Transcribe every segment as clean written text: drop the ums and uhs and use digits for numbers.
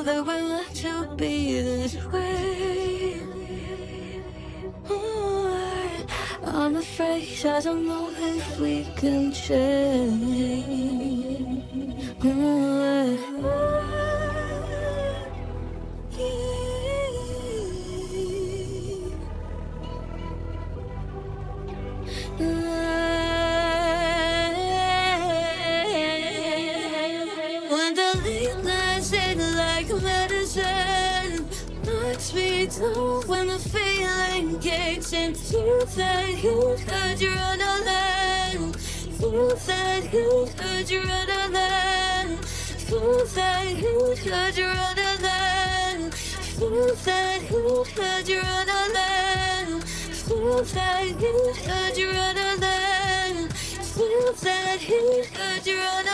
that we're meant to be this way. I'm afraid I don't know if we can change. When the late nights hit like medicine, knocks me down when the feeling kicks in. Through that huge adrenaline, through that huge adrenaline, through that huge adrenaline, through that huge adrenaline, through that huge adrenaline, through that huge adrenaline.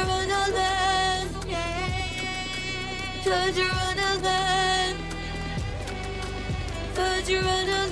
Adrenaline, adrenaline, adrenaline.